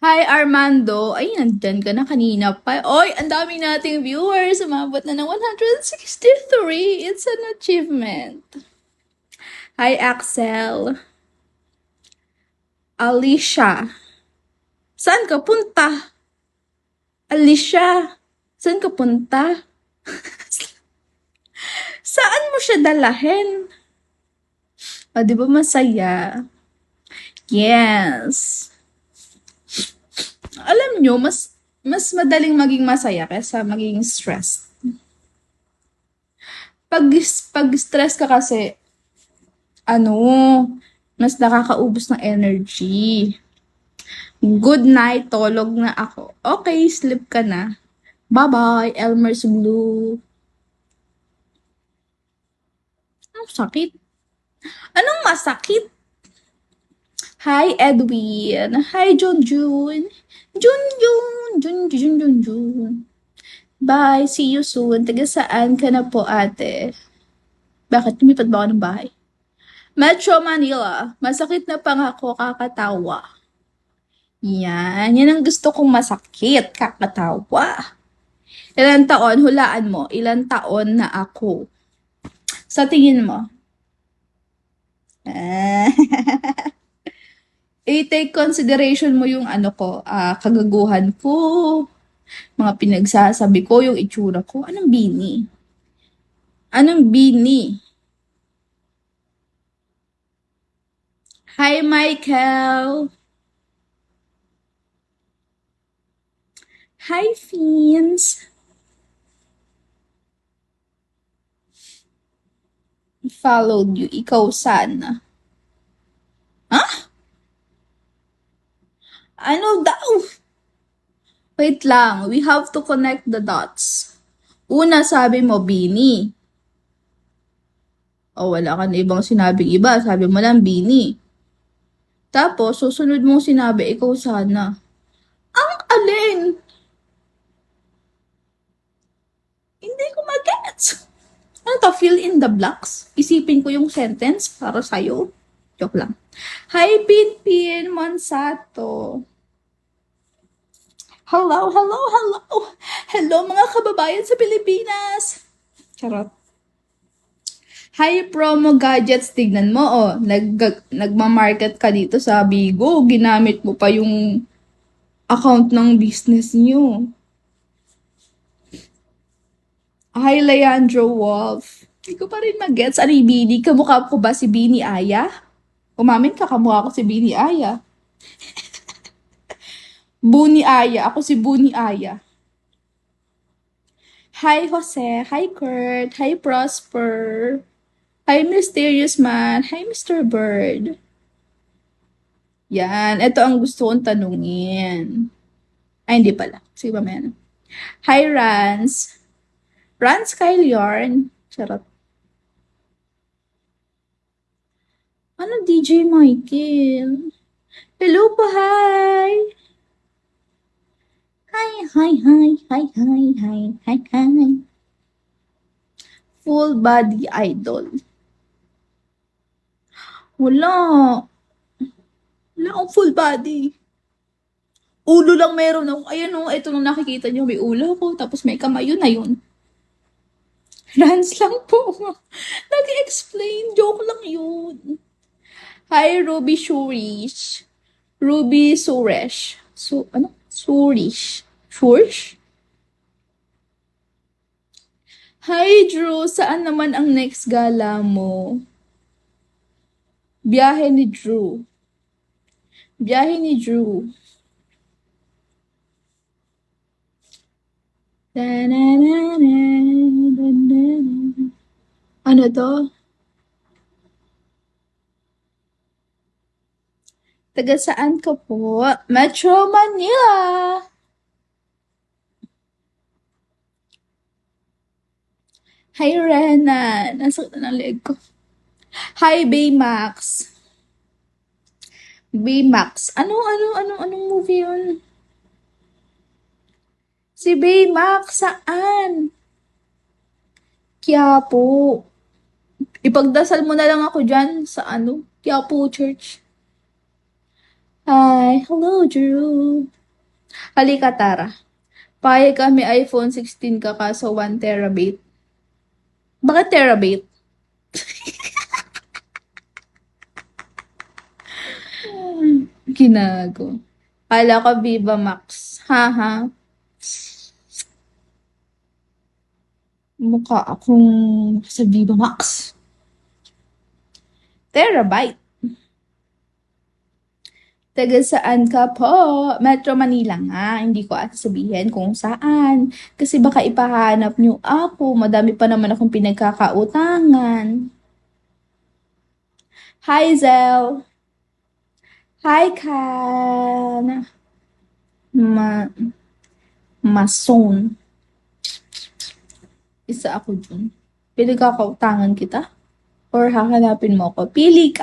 Hi Armando! Ay, nandyan ka na kanina pa. Oy, ang dami nating viewers. Umabot na ng 163. It's an achievement. Hi Axel. Alicia. Saan ka punta? Alicia. Saan ka punta? Saan mo siya dalahin? O, di ba masaya? Yes. Alam nyo, mas madaling maging masaya kaysa maging stressed. Pag, pag stress ka kasi, ano, mas nakakaubos ng energy. Good night, tulog na ako. Okay, sleep ka na. Bye-bye, Elmer's Blue. Anong sakit? Anong masakit? Hi, Edwin. Hi, Junjun. Junjun, Junjun, Junjun. Bye, see you soon. Taga saan ka na po, ate? Bakit lumipat ba ako ng bahay? Metro Manila. Masakit na pangako kakatawa. Yan ang gusto kong masakit, kakatawa. Ilan taon, hulaan mo, ilan taon na ako? Sa tingin mo? I-take consideration mo yung ano ko, kagaguhan ko, mga pinagsasabi ko, yung itsura ko. Anong bini? Anong bini? Hi, Michael! Hi, Fins! Followed you. Ikaw sana. Ha? Ano daw? Wait lang. We have to connect the dots. Una, sabi mo, Bini. O, wala ka na ibang sinabing iba. Sabi mo lang, Bini. Tapos, susunod mong sinabi, ikaw sana. Ang alin? Hindi ko mag-gets. Ano to? Fill in the blocks? Isipin ko yung sentence para sa'yo. Joke lang. Hi, Pinpin Monsato. Hello, hello, hello. Hello, mga kababayan sa Pilipinas. Charot. Hi, Promo Gadgets. Tignan mo, oh. Nagmamarket ka dito sa Bigo. Ginamit mo pa yung account ng business niyo. Hi, Leandro Wolf. Hindi ko pa rin mag-gets. Ano yung Bini? Kamukha ko ba si Bini Aya? Umamin ka, kamukha ko si Bini Aya. Buni Aya. Ako si Buni Aya. Hi, Jose. Hi, Kurt. Hi, Prosper. Hi, Mysterious Man. Hi, Mr. Bird. Yan. Ito ang gusto kong tanungin. Ay, hindi pala. Sige ba, man? Hi, Rans. Rans Kyle Yarn. Charot. Ano, DJ Michael? Hello po, hi! Hi, hi, hi, hi, hi, hi, hi, hi. Full body idol. Wala. Wala akong full body. Ulo lang meron ako. Ayan o, ito nung nakikita niyo, may ulo ko, tapos may kamay, yun na yun. Rants lang po. Nag-explain, joke lang yun. Hi, Ruby Shurish. Ruby Suresh. Ano? Surish. Surish? Hi, Drew. Saan naman ang next gala mo? Biyahe ni Drew. Biyahe ni Drew. Ano to? Taga saan ka po? Metro Manila! Hi, Rena. Nasakit na ng leg ko. Hi, Baymax. Baymax. Anong movie yun? Si Baymax, saan? Quiapo. Ipagdasal mo na lang ako dyan sa Quiapo Church. Hi, hello, Drew. Halika, Tara. Payag kami iPhone 16 ka kaso 1 terabyte. Bakit terabyte? Ginago. Kala ko Viva Max. Haha. Mukha akong sa Viva Max. Terabyte. Taga saan ka po? Metro Manila nga. Hindi ko at sabihin kung saan. Kasi baka ipahanap niyo ako. Madami pa naman akong pinagkakautangan. Hi, Zel. Hi, Kan. Ma Mason. Isa ako dun. Pinagkakautangan kita? Or hahanapin mo ako? Pili ka.